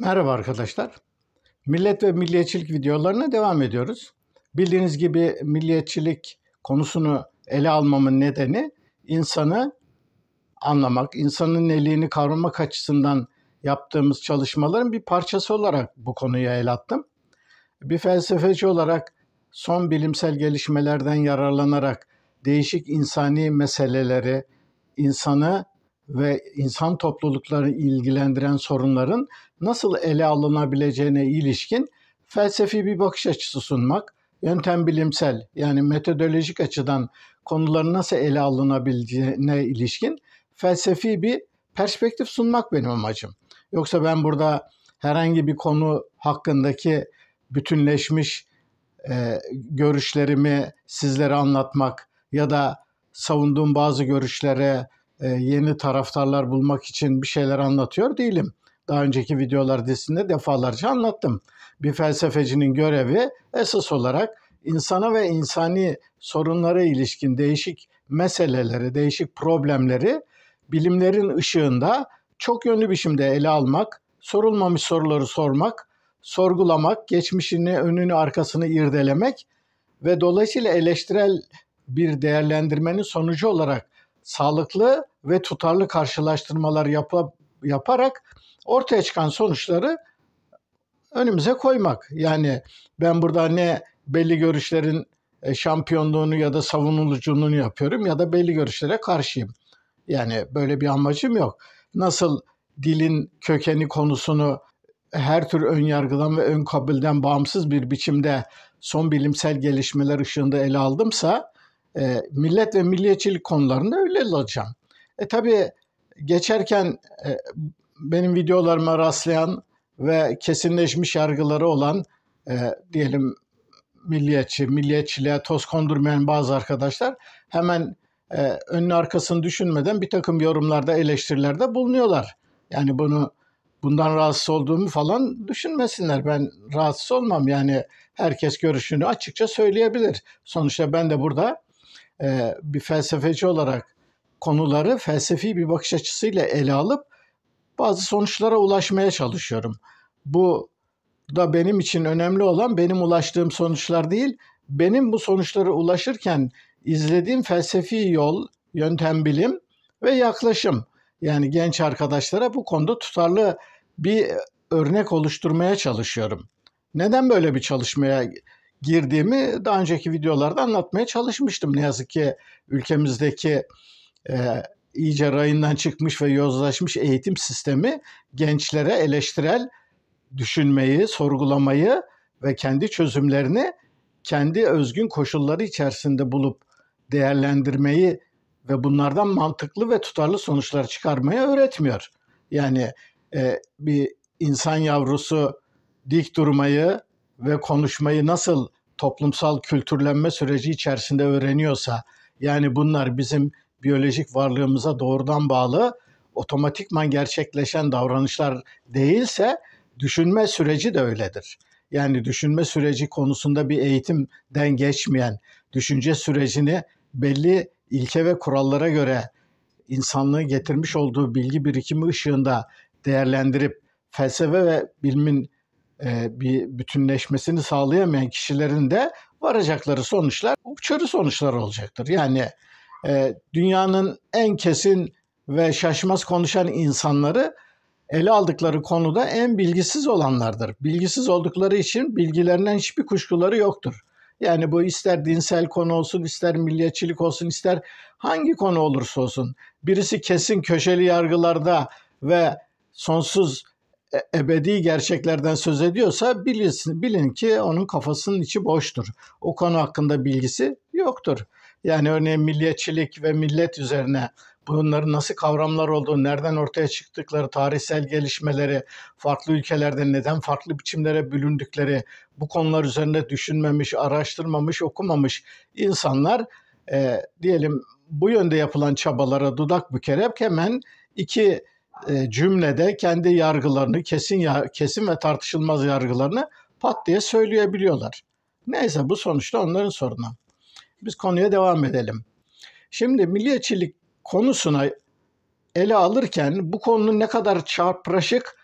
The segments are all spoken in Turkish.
Merhaba arkadaşlar. Millet ve milliyetçilik videolarına devam ediyoruz. Bildiğiniz gibi milliyetçilik konusunu ele almamın nedeni insanı anlamak, insanın neliğini kavramak açısından yaptığımız çalışmaların bir parçası olarak bu konuyu ele attım. Bir felsefeci olarak son bilimsel gelişmelerden yararlanarak değişik insani meseleleri, insanı ve insan topluluklarını ilgilendiren sorunların nasıl ele alınabileceğine ilişkin felsefi bir bakış açısı sunmak, yöntem bilimsel yani metodolojik açıdan konuların nasıl ele alınabileceğine ilişkin felsefi bir perspektif sunmak benim amacım. Yoksa ben burada herhangi bir konu hakkındaki bütünleşmiş görüşlerimi sizlere anlatmak ya da savunduğum bazı görüşlere yeni taraftarlar bulmak için bir şeyler anlatıyor değilim. Daha önceki videolar dizisinde defalarca anlattım. Bir felsefecinin görevi esas olarak insana ve insani sorunlara ilişkin değişik meseleleri, değişik problemleri bilimlerin ışığında çok yönlü biçimde ele almak, sorulmamış soruları sormak, sorgulamak, geçmişini, önünü, arkasını irdelemek ve dolayısıyla eleştirel bir değerlendirmenin sonucu olarak sağlıklı ve tutarlı karşılaştırmalar yaparak ortaya çıkan sonuçları önümüze koymak. Yani ben burada ne belli görüşlerin şampiyonluğunu ya da savunuluculuğunu yapıyorum ya da belli görüşlere karşıyım. Yani böyle bir amacım yok. Nasıl dilin kökeni konusunu her tür ön yargıdan ve ön kabulden bağımsız bir biçimde son bilimsel gelişmeler ışığında ele aldımsa millet ve milliyetçilik konularında öyle olacağım. Tabii geçerken benim videolarıma rastlayan ve kesinleşmiş yargıları olan diyelim milliyetçiliğe toz kondurmayan bazı arkadaşlar hemen önünü arkasını düşünmeden bir takım yorumlarda, eleştirilerde bulunuyorlar. Yani bundan rahatsız olduğumu falan düşünmesinler. Ben rahatsız olmam. Yani herkes görüşünü açıkça söyleyebilir. Sonuçta ben de burada bir felsefeci olarak konuları felsefi bir bakış açısıyla ele alıp bazı sonuçlara ulaşmaya çalışıyorum. Bu da benim için önemli olan benim ulaştığım sonuçlar değil, benim bu sonuçlara ulaşırken izlediğim felsefi yol, yöntem bilim ve yaklaşım. Yani genç arkadaşlara bu konuda tutarlı bir örnek oluşturmaya çalışıyorum. Neden böyle bir çalışmaya girdiğimi daha önceki videolarda anlatmaya çalışmıştım. Ne yazık ki ülkemizdeki iyice rayından çıkmış ve yozlaşmış eğitim sistemi gençlere eleştirel düşünmeyi, sorgulamayı ve kendi çözümlerini kendi özgün koşulları içerisinde bulup değerlendirmeyi ve bunlardan mantıklı ve tutarlı sonuçlar çıkarmayı öğretmiyor. Yani bir insan yavrusu dik durmayı ve konuşmayı nasıl toplumsal kültürlenme süreci içerisinde öğreniyorsa, yani bunlar bizim biyolojik varlığımıza doğrudan bağlı, otomatikman gerçekleşen davranışlar değilse, düşünme süreci de öyledir. Yani düşünme süreci konusunda bir eğitimden geçmeyen, düşünce sürecini belli ilke ve kurallara göre insanlığı getirmiş olduğu bilgi birikimi ışığında değerlendirip felsefe ve bilimin bir bütünleşmesini sağlayamayan kişilerin de varacakları sonuçlar uçarı sonuçlar olacaktır. Yani dünyanın en kesin ve şaşmaz konuşan insanları ele aldıkları konuda en bilgisiz olanlardır. Bilgisiz oldukları için bilgilerinden hiçbir kuşkuları yoktur. Yani bu ister dinsel konu olsun, ister milliyetçilik olsun, ister hangi konu olursa olsun. Birisi kesin köşeli yargılarda ve sonsuz ebedi gerçeklerden söz ediyorsa bilin ki onun kafasının içi boştur. O konu hakkında bilgisi yoktur. Yani örneğin milliyetçilik ve millet üzerine bunların nasıl kavramlar olduğu, nereden ortaya çıktıkları, tarihsel gelişmeleri, farklı ülkelerde neden farklı biçimlere bölündükleri, bu konular üzerinde düşünmemiş, araştırmamış, okumamış insanlar diyelim bu yönde yapılan çabalara dudak bükerek hemen iki cümlede kendi yargılarını, kesin ve tartışılmaz yargılarını pat diye söyleyebiliyorlar. Neyse, bu sonuçta onların sorunu. Biz konuya devam edelim. Şimdi milliyetçilik konusuna ele alırken bu konunun ne kadar çapraşık,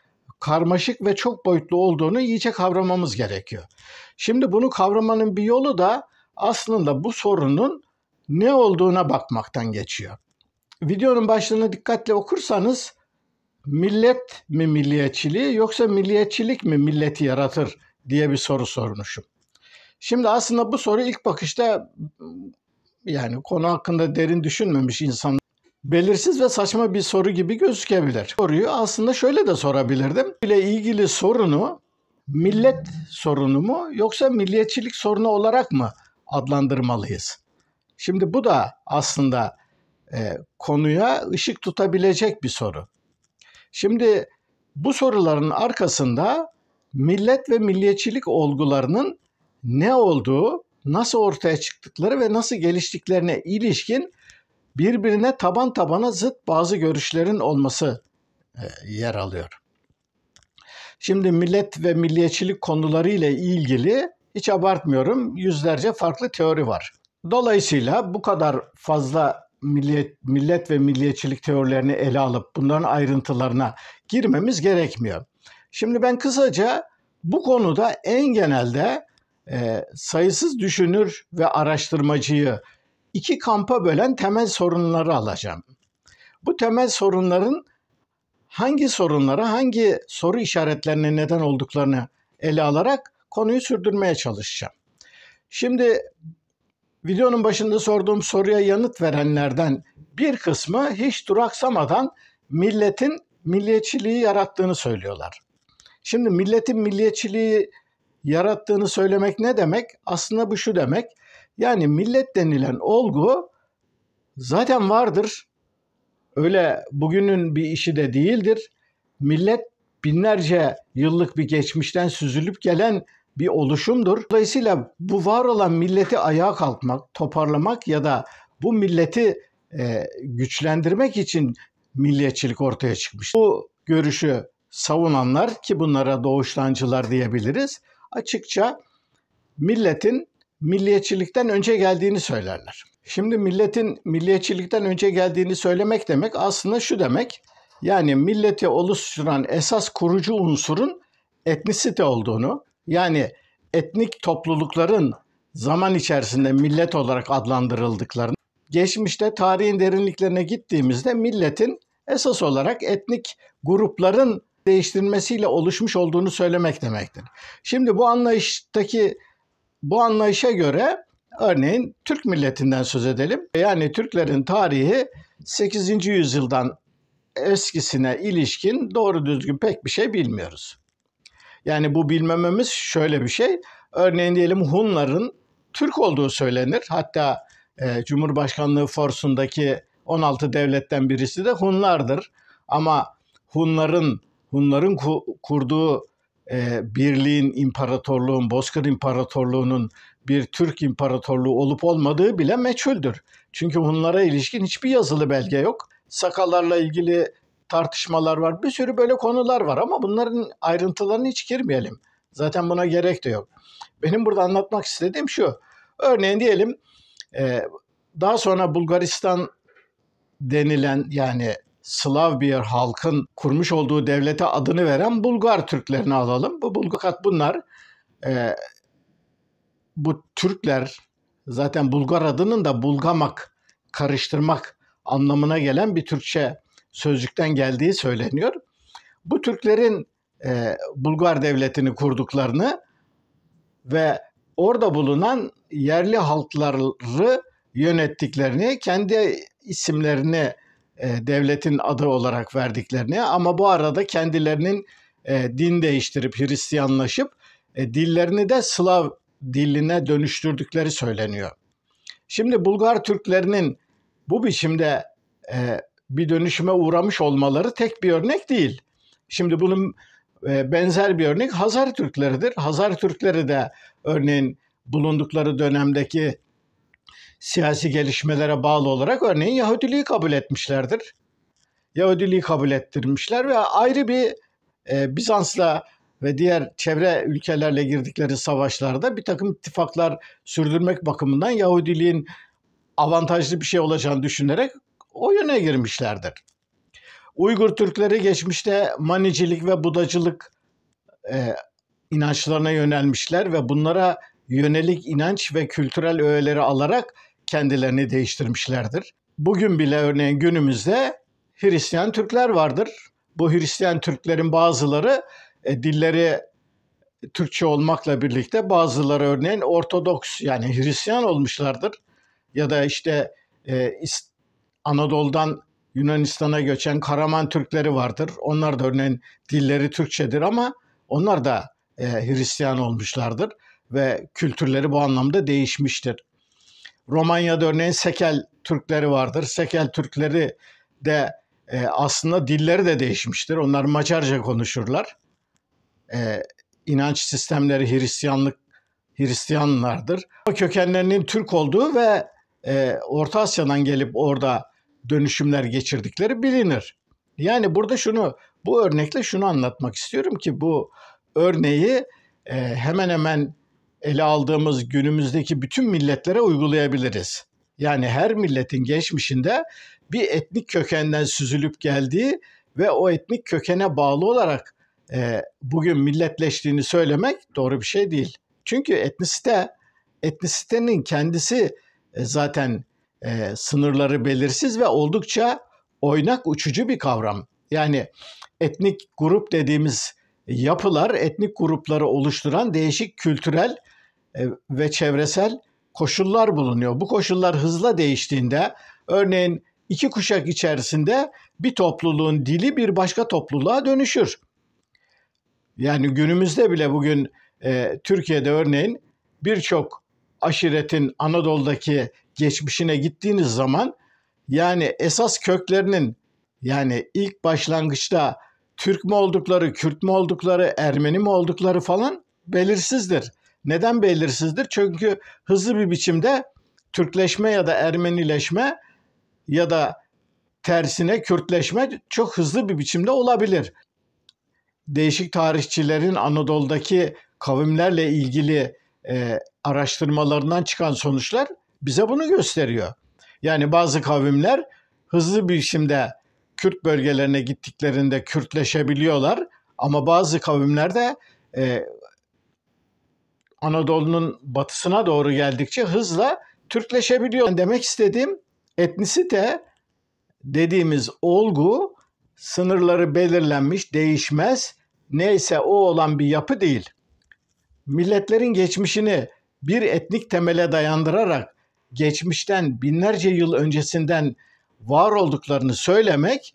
karmaşık ve çok boyutlu olduğunu iyice kavramamız gerekiyor. Şimdi bunu kavramanın bir yolu da aslında bu sorunun ne olduğuna bakmaktan geçiyor. Videonun başlığını dikkatle okursanız millet mi milliyetçiliği yoksa milliyetçilik mi milleti yaratır diye bir soru sormuşum. Şimdi aslında bu soru ilk bakışta yani konu hakkında derin düşünmemiş insan belirsiz ve saçma bir soru gibi gözükebilir. Soruyu aslında şöyle de sorabilirdim. İle ilgili sorunu millet sorunu mu yoksa milliyetçilik sorunu olarak mı adlandırmalıyız? Şimdi bu da aslında konuya ışık tutabilecek bir soru. Şimdi bu soruların arkasında millet ve milliyetçilik olgularının ne olduğu, nasıl ortaya çıktıkları ve nasıl geliştiklerine ilişkin birbirine taban tabana zıt bazı görüşlerin olması yer alıyor. Şimdi millet ve milliyetçilik konuları ile ilgili hiç abartmıyorum yüzlerce farklı teori var. Dolayısıyla bu kadar fazla millet ve milliyetçilik teorilerini ele alıp bunların ayrıntılarına girmemiz gerekmiyor. Şimdi ben kısaca bu konuda en genelde sayısız düşünür ve araştırmacıyı iki kampa bölen temel sorunları alacağım. Bu temel sorunların hangi sorunlara, hangi soru işaretlerine neden olduklarını ele alarak konuyu sürdürmeye çalışacağım. Şimdi videonun başında sorduğum soruya yanıt verenlerden bir kısmı hiç duraksamadan milletin milliyetçiliği yarattığını söylüyorlar. Şimdi milletin milliyetçiliği yarattığını söylemek ne demek? Aslında bu şu demek. Yani millet denilen olgu zaten vardır. Öyle bugünün bir işi de değildir. Millet binlerce yıllık bir geçmişten süzülüp gelen bir oluşumdur. Dolayısıyla bu var olan milleti ayağa kalkmak, toparlamak ya da bu milleti güçlendirmek için milliyetçilik ortaya çıkmış. Bu görüşü savunanlar ki bunlara doğuştancılar diyebiliriz, açıkça milletin milliyetçilikten önce geldiğini söylerler. Şimdi milletin milliyetçilikten önce geldiğini söylemek demek aslında şu demek. Yani milleti oluşturan esas kurucu unsurun etnisite olduğunu, yani etnik toplulukların zaman içerisinde millet olarak adlandırıldıklarını, geçmişte tarihin derinliklerine gittiğimizde milletin esas olarak etnik grupların değiştirilmesiyle oluşmuş olduğunu söylemek demektir. Şimdi bu anlayışa göre örneğin Türk milletinden söz edelim. Yani Türklerin tarihi 8. yüzyıldan eskisine ilişkin doğru düzgün pek bir şey bilmiyoruz. Yani bu bilmememiz şöyle bir şey. Örneğin diyelim Hunların Türk olduğu söylenir. Hatta Cumhurbaşkanlığı forsundaki 16 devletten birisi de Hunlardır. Ama Hunların kurduğu birliğin, imparatorluğun, Bozkır İmparatorluğu'nun bir Türk imparatorluğu olup olmadığı bile meçhuldür. Çünkü Hunlara ilişkin hiçbir yazılı belge yok. Sakalarla ilgili tartışmalar var. Bir sürü böyle konular var ama bunların ayrıntılarına hiç girmeyelim. Zaten buna gerek de yok. Benim burada anlatmak istediğim şu. Örneğin diyelim daha sonra Bulgaristan denilen yani Slav bir halkın kurmuş olduğu devlete adını veren Bulgar Türklerini alalım. Bu Türkler zaten Bulgar adının da bulgamak, karıştırmak anlamına gelen bir Türkçe sözcükten geldiği söyleniyor. Bu Türklerin Bulgar devletini kurduklarını ve orada bulunan yerli halkları yönettiklerini, kendi isimlerini devletin adı olarak verdiklerini ama bu arada kendilerinin din değiştirip Hristiyanlaşıp dillerini de Slav diline dönüştürdükleri söyleniyor. Şimdi Bulgar Türklerinin bu biçimde bir dönüşüme uğramış olmaları tek bir örnek değil. Şimdi bunun benzer bir örnek Hazar Türkleridir. Hazar Türkleri de örneğin bulundukları dönemdeki siyasi gelişmelere bağlı olarak örneğin Yahudiliği kabul etmişlerdir. Yahudiliği kabul ettirmişler ve ayrı bir Bizans'la ve diğer çevre ülkelerle girdikleri savaşlarda bir takım ittifaklar sürdürmek bakımından Yahudiliğin avantajlı bir şey olacağını düşünerek o yöne girmişlerdir. Uygur Türkleri geçmişte Manicilik ve Budacılık inançlarına yönelmişler ve bunlara yönelik inanç ve kültürel öğeleri alarak kendilerini değiştirmişlerdir. Bugün bile örneğin günümüzde Hristiyan Türkler vardır. Bu Hristiyan Türklerin bazıları dilleri Türkçe olmakla birlikte bazıları örneğin Ortodoks yani Hristiyan olmuşlardır. Ya da işte Anadolu'dan Yunanistan'a göçen Karaman Türkleri vardır. Onlar da örneğin dilleri Türkçedir ama onlar da Hristiyan olmuşlardır ve kültürleri bu anlamda değişmiştir. Romanya'da örneğin Sekel Türkleri vardır. Sekel Türkleri de aslında dilleri de değişmiştir. Onlar Macarca konuşurlar. İnanç sistemleri Hristiyanlardır. Kökenlerinin Türk olduğu ve Orta Asya'dan gelip orada dönüşümler geçirdikleri bilinir. Yani burada bu örnekle şunu anlatmak istiyorum ki bu örneği hemen hemen ele aldığımız günümüzdeki bütün milletlere uygulayabiliriz. Yani her milletin geçmişinde bir etnik kökenden süzülüp geldiği ve o etnik kökene bağlı olarak bugün milletleştiğini söylemek doğru bir şey değil. Çünkü etnisitenin kendisi zaten sınırları belirsiz ve oldukça oynak uçucu bir kavram. Yani etnik grup dediğimiz yapılar, etnik grupları oluşturan değişik kültürel ve çevresel koşullar bulunuyor. Bu koşullar hızla değiştiğinde, örneğin 2 kuşak içerisinde bir topluluğun dili bir başka topluluğa dönüşür. Yani günümüzde bile bugün Türkiye'de örneğin birçok aşiretin Anadolu'daki geçmişine gittiğiniz zaman yani esas köklerinin yani ilk başlangıçta Türk mü oldukları, Kürt mü oldukları, Ermeni mi oldukları falan belirsizdir. Neden belirsizdir? Çünkü hızlı bir biçimde Türkleşme ya da Ermenileşme ya da tersine Kürtleşme çok hızlı bir biçimde olabilir. Değişik tarihçilerin Anadolu'daki kavimlerle ilgili araştırmalarından çıkan sonuçlar bize bunu gösteriyor. Yani bazı kavimler hızlı bir biçimde Kürt bölgelerine gittiklerinde Kürtleşebiliyorlar ama bazı kavimler de Anadolu'nun batısına doğru geldikçe hızla Türkleşebiliyor. Demek istediğim etnisite dediğimiz olgu sınırları belirlenmiş, değişmez, neyse o olan bir yapı değil. Milletlerin geçmişini bir etnik temele dayandırarak geçmişten binlerce yıl öncesinden var olduklarını söylemek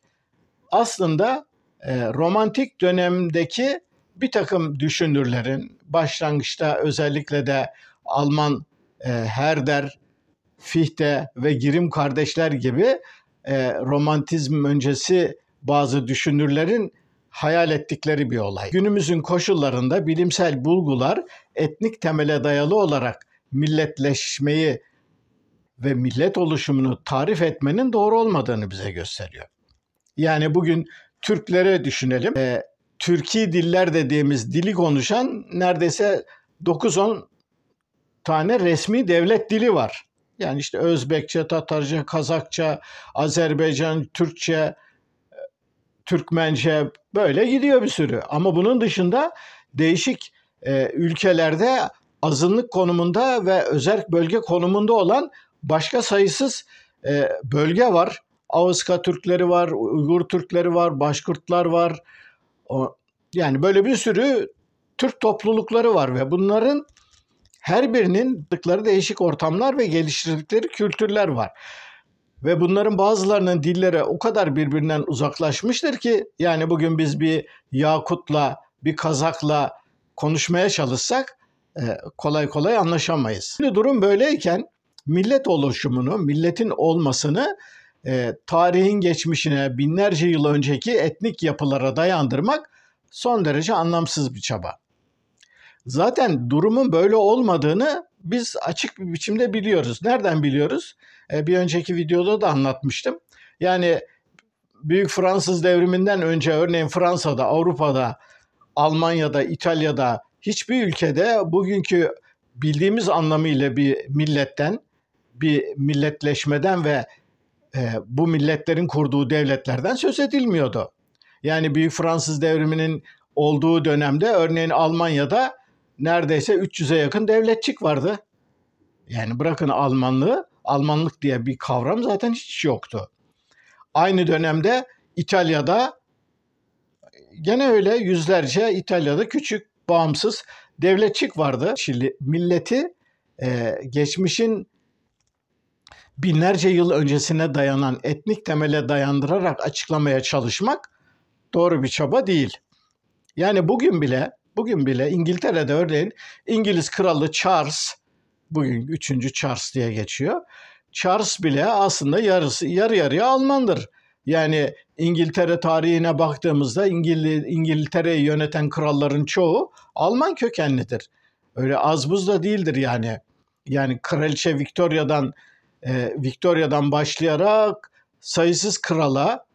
aslında romantik dönemdeki bir takım düşünürlerin başlangıçta özellikle de Alman Herder, Fichte ve Grimm kardeşler gibi romantizm öncesi bazı düşünürlerin hayal ettikleri bir olay. Günümüzün koşullarında bilimsel bulgular etnik temele dayalı olarak milletleşmeyi ve millet oluşumunu tarif etmenin doğru olmadığını bize gösteriyor. Yani bugün Türklere düşünelim. Türki diller dediğimiz dili konuşan neredeyse 9-10 tane resmi devlet dili var. Yani işte Özbekçe, Tatarca, Kazakça, Azerbaycan, Türkçe, Türkmence böyle gidiyor bir sürü. Ama bunun dışında değişik ülkelerde azınlık konumunda ve özerk bölge konumunda olan başka sayısız bölge var. Ağızka Türkleri var, Uygur Türkleri var, Başkırtlar var. Yani böyle bir sürü Türk toplulukları var ve bunların her birinin değişik ortamlar ve geliştirdikleri kültürler var. Ve bunların bazılarının dilleri o kadar birbirinden uzaklaşmıştır ki yani bugün biz bir Yakut'la, bir Kazak'la konuşmaya çalışsak kolay kolay anlaşamayız. Şimdi durum böyleyken millet oluşumunu, milletin olmasını tarihin geçmişine binlerce yıl önceki etnik yapılara dayandırmak son derece anlamsız bir çaba. Zaten durumun böyle olmadığını biz açık bir biçimde biliyoruz. Nereden biliyoruz? Bir önceki videoda da anlatmıştım. Yani Büyük Fransız Devrimi'nden önce örneğin Fransa'da, Avrupa'da, Almanya'da, İtalya'da hiçbir ülkede bugünkü bildiğimiz anlamıyla bir milletten, bir milletleşmeden ve bu milletlerin kurduğu devletlerden söz edilmiyordu. Yani Büyük Fransız Devrimi'nin olduğu dönemde örneğin Almanya'da neredeyse 300'e yakın devletçik vardı. Yani bırakın Almanlığı, Almanlık diye bir kavram zaten hiç yoktu. Aynı dönemde İtalya'da gene öyle yüzlerce İtalya'da küçük bağımsız devletçik vardı. Şimdi milleti geçmişin binlerce yıl öncesine dayanan etnik temele dayandırarak açıklamaya çalışmak doğru bir çaba değil. Yani bugün bile İngiltere'de örneğin İngiliz Kralı Charles, bugün 3. Charles diye geçiyor. Charles bile aslında yarı yarıya Almandır. Yani İngiltere tarihine baktığımızda İngiltere'yi yöneten kralların çoğu Alman kökenlidir. Öyle az buz da değildir yani. Yani Kraliçe Victoria'dan başlayarak sayısız krala,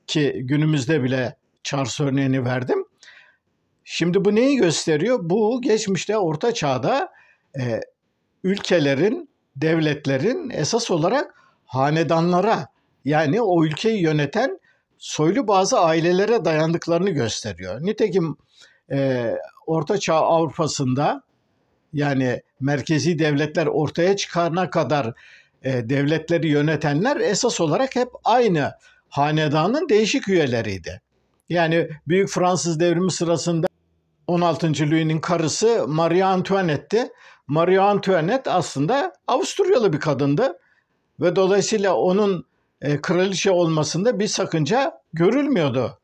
ki günümüzde bile Charles örneğini verdim. Şimdi bu neyi gösteriyor? Bu geçmişte Orta Çağ'da ülkelerin, devletlerin esas olarak hanedanlara, yani o ülkeyi yöneten soylu bazı ailelere dayandıklarını gösteriyor. Nitekim Orta Çağ Avrupa'sında, yani merkezi devletler ortaya çıkana kadar devletleri yönetenler esas olarak hep aynı hanedanın değişik üyeleriydi. Yani Büyük Fransız Devrimi sırasında 16. Louis'nin karısı Marie Antoinette'ti. Marie Antoinette aslında Avusturyalı bir kadındı ve dolayısıyla onun kraliçe olmasında bir sakınca görülmüyordu.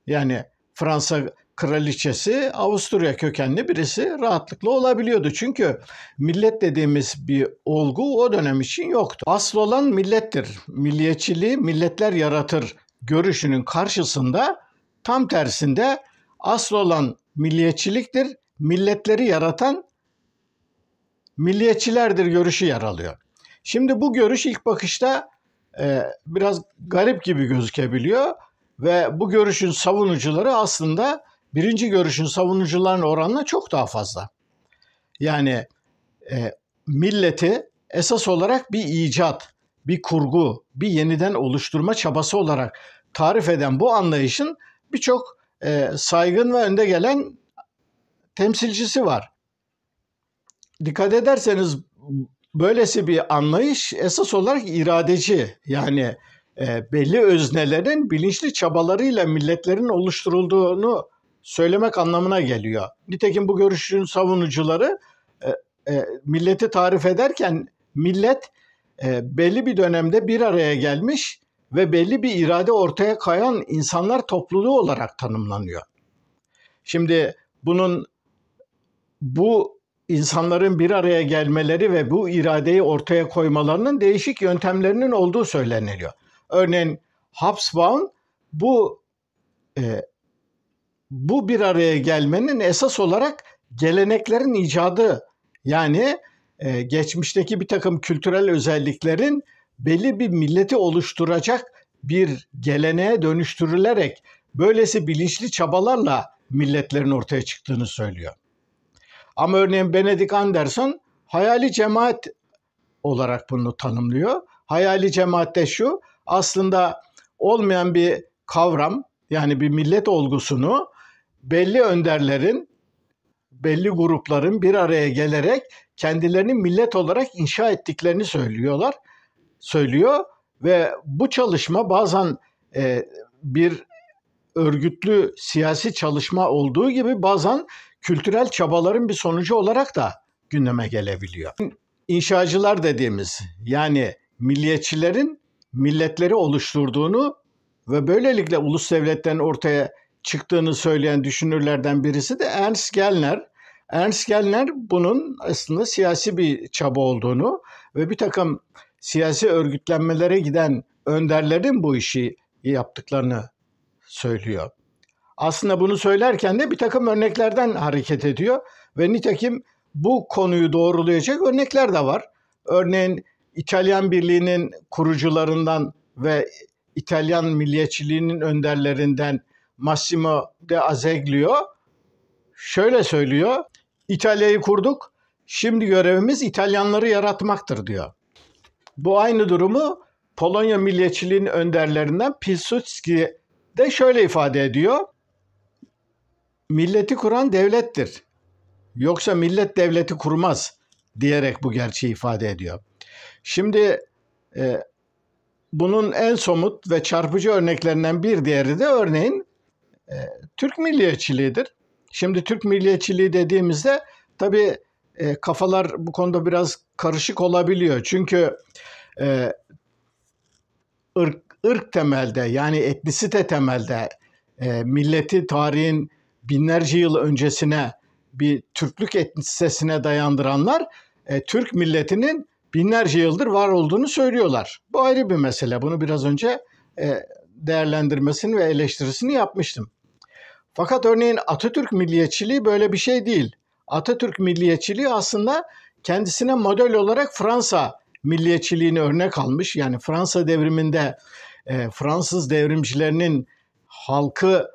Yani Fransa kraliçesi Avusturya kökenli birisi rahatlıkla olabiliyordu. Çünkü millet dediğimiz bir olgu o dönem için yoktu. Asıl olan millettir. Milliyetçiliği milletler yaratır görüşünün karşısında tam tersinde asıl olan milliyetçiliktir. Milletleri yaratan milliyetçilerdir görüşü yer alıyor. Şimdi bu görüş ilk bakışta biraz garip gibi gözükebiliyor ve bu görüşün savunucuları aslında birinci görüşün savunucularının oranla çok daha fazla. Yani milleti esas olarak bir icat, bir kurgu, bir yeniden oluşturma çabası olarak tarif eden bu anlayışın birçok saygın ve önde gelen temsilcisi var. Dikkat ederseniz böylesi bir anlayış esas olarak iradeci, yani belli öznelerin bilinçli çabalarıyla milletlerin oluşturulduğunu söylemek anlamına geliyor. Nitekim bu görüşün savunucuları milleti tarif ederken millet belli bir dönemde bir araya gelmiş ve belli bir irade ortaya koyan insanlar topluluğu olarak tanımlanıyor. Şimdi bu insanların bir araya gelmeleri ve bu iradeyi ortaya koymalarının değişik yöntemlerinin olduğu söyleniliyor. Örneğin Hobsbawm bu bir araya gelmenin esas olarak geleneklerin icadı, yani geçmişteki bir takım kültürel özelliklerin belli bir milleti oluşturacak bir geleneğe dönüştürülerek böylesi bilinçli çabalarla milletlerin ortaya çıktığını söylüyor. Ama örneğin Benedict Anderson hayali cemaat olarak bunu tanımlıyor. Hayali cemaat de şu, aslında olmayan bir kavram, yani bir millet olgusunu belli önderlerin, belli grupların bir araya gelerek kendilerini millet olarak inşa ettiklerini söylüyor ve bu çalışma bazen bir örgütlü siyasi çalışma olduğu gibi bazen kültürel çabaların bir sonucu olarak da gündeme gelebiliyor. İnşacılar dediğimiz, yani milliyetçilerin milletleri oluşturduğunu ve böylelikle ulus devletlerin ortaya çıktığını söyleyen düşünürlerden birisi de Ernst Gellner. Ernst Gellner bunun aslında siyasi bir çaba olduğunu ve bir takım siyasi örgütlenmelere giden önderlerin bu işi yaptıklarını söylüyor. Aslında bunu söylerken de bir takım örneklerden hareket ediyor ve nitekim bu konuyu doğrulayacak örnekler de var. Örneğin İtalyan Birliği'nin kurucularından ve İtalyan milliyetçiliğinin önderlerinden Massimo de Azeglio şöyle söylüyor: İtalya'yı kurduk, şimdi görevimiz İtalyanları yaratmaktır diyor. Bu aynı durumu Polonya milliyetçiliğinin önderlerinden Pilsudski de şöyle ifade ediyor. Milleti kuran devlettir. Yoksa millet devleti kurmaz diyerek bu gerçeği ifade ediyor. Şimdi bunun en somut ve çarpıcı örneklerinden bir diğeri de örneğin Türk milliyetçiliğidir. Şimdi Türk milliyetçiliği dediğimizde tabii kafalar bu konuda biraz karışık olabiliyor. Çünkü ırk temelde, yani etnisite temelde milleti tarihin binlerce yıl öncesine, bir Türklük etnisitesine dayandıranlar Türk milletinin binlerce yıldır var olduğunu söylüyorlar. Bu ayrı bir mesele. Bunu biraz önce değerlendirmesini ve eleştirisini yapmıştım. Fakat örneğin Atatürk milliyetçiliği böyle bir şey değil. Atatürk milliyetçiliği aslında kendisine model olarak Fransa milliyetçiliğini örnek almış. Yani Fransa devriminde Fransız devrimcilerinin halkı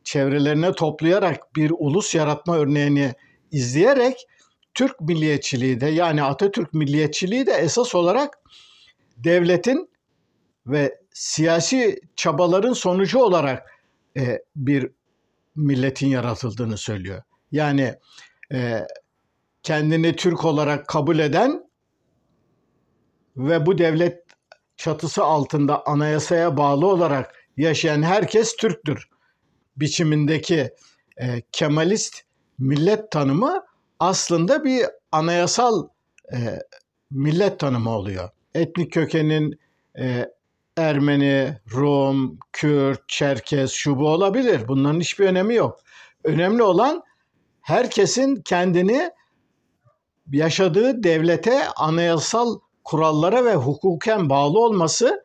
çevrelerine toplayarak bir ulus yaratma örneğini izleyerek Türk milliyetçiliği de, yani Atatürk milliyetçiliği de esas olarak devletin ve siyasi çabaların sonucu olarak bir milletin yaratıldığını söylüyor. Yani kendini Türk olarak kabul eden ve bu devlet çatısı altında anayasaya bağlı olarak yaşayan herkes Türktür biçimindeki Kemalist millet tanımı aslında bir anayasal millet tanımı oluyor. Etnik kökenin Ermeni, Rum, Kürt, Çerkez, şu bu olabilir. Bunların hiçbir önemi yok. Önemli olan herkesin kendini yaşadığı devlete, anayasal kurallara ve hukuken bağlı olması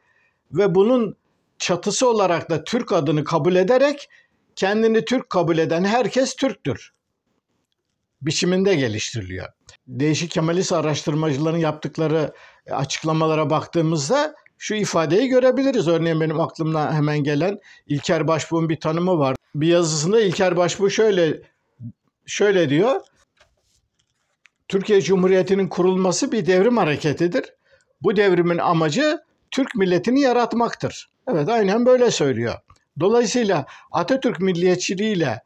ve bunun çatısı olarak da Türk adını kabul ederek kendini Türk kabul eden herkes Türktür biçiminde geliştiriliyor. Değişik Kemalist araştırmacıların yaptıkları açıklamalara baktığımızda şu ifadeyi görebiliriz. Örneğin benim aklımda hemen gelen İlker Başbuğ'un bir tanımı var. Bir yazısında İlker Başbuğ şöyle diyor. Türkiye Cumhuriyeti'nin kurulması bir devrim hareketidir. Bu devrimin amacı Türk milletini yaratmaktır. Evet, aynen böyle söylüyor. Dolayısıyla Atatürk milliyetçiliğiyle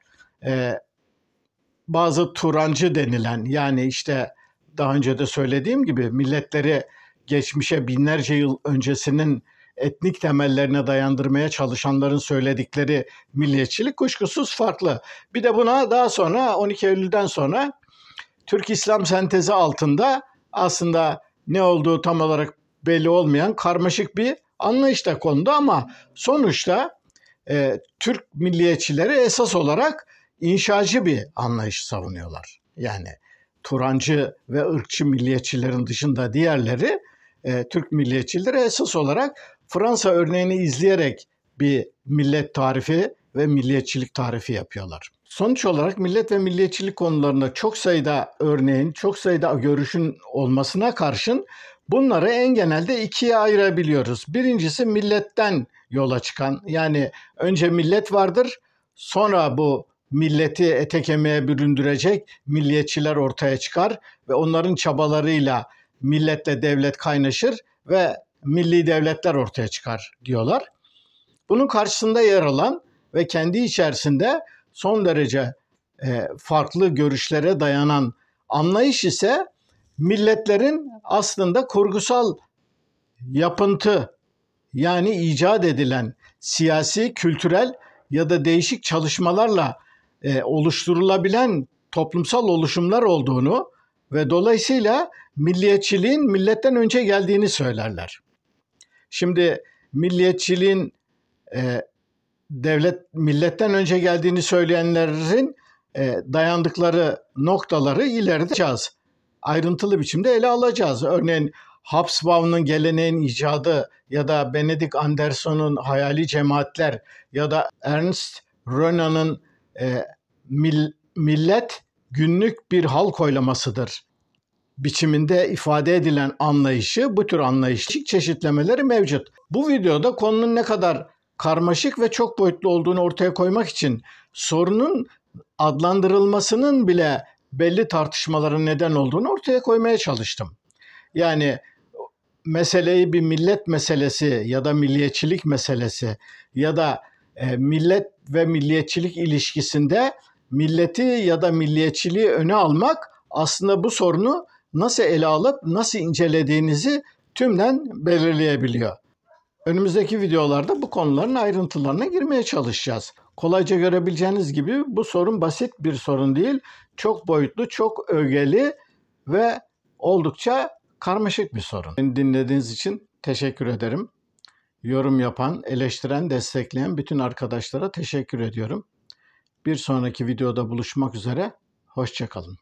bazı Turancı denilen, yani işte daha önce de söylediğim gibi milletleri geçmişe binlerce yıl öncesinin etnik temellerine dayandırmaya çalışanların söyledikleri milliyetçilik kuşkusuz farklı. Bir de buna daha sonra 12 Eylül'den sonra Türk İslam sentezi altında aslında ne olduğu tam olarak belli olmayan karmaşık bir anlayış da kondu ama sonuçta Türk milliyetçileri esas olarak inşacı bir anlayış savunuyorlar. Yani Turancı ve ırkçı milliyetçilerin dışında diğerleri Türk milliyetçileri esas olarak Fransa örneğini izleyerek bir millet tarifi ve milliyetçilik tarifi yapıyorlar. Sonuç olarak millet ve milliyetçilik konularında çok sayıda örneğin, çok sayıda görüşün olmasına karşın bunları en genelde ikiye ayırabiliyoruz. Birincisi milletten yola çıkan, yani önce millet vardır, sonra bu milleti ete kemiğe büründürecek milliyetçiler ortaya çıkar ve onların çabalarıyla milletle devlet kaynaşır ve milli devletler ortaya çıkar diyorlar. Bunun karşısında yer alan ve kendi içerisinde son derece farklı görüşlere dayanan anlayış ise milletlerin aslında kurgusal yapıntı, yani icat edilen siyasi, kültürel ya da değişik çalışmalarla oluşturulabilen toplumsal oluşumlar olduğunu ve dolayısıyla milliyetçiliğin milletten önce geldiğini söylerler. Şimdi milliyetçiliğin milletten önce geldiğini söyleyenlerin dayandıkları noktaları ileride ayrıntılı biçimde ele alacağız. Örneğin Hobsbawm'ın geleneğin icadı ya da Benedict Anderson'un hayali cemaatler ya da Ernst Renan'ın millet günlük bir halk oylamasıdır biçiminde ifade edilen anlayışı, bu tür anlayışlık çeşitlemeleri mevcut. Bu videoda konunun ne kadar karmaşık ve çok boyutlu olduğunu ortaya koymak için sorunun adlandırılmasının bile belli tartışmaların neden olduğunu ortaya koymaya çalıştım. Yani meseleyi bir millet meselesi ya da milliyetçilik meselesi ya da millet ve milliyetçilik ilişkisinde milleti ya da milliyetçiliği öne almak aslında bu sorunu nasıl ele alıp nasıl incelediğinizi tümden belirleyebiliyor. Önümüzdeki videolarda bu konuların ayrıntılarına girmeye çalışacağız. Kolayca görebileceğiniz gibi bu sorun basit bir sorun değil. Çok boyutlu, çok ögeli ve oldukça karmaşık bir sorun. Beni dinlediğiniz için teşekkür ederim. Yorum yapan, eleştiren, destekleyen bütün arkadaşlara teşekkür ediyorum. Bir sonraki videoda buluşmak üzere. Hoşça kalın.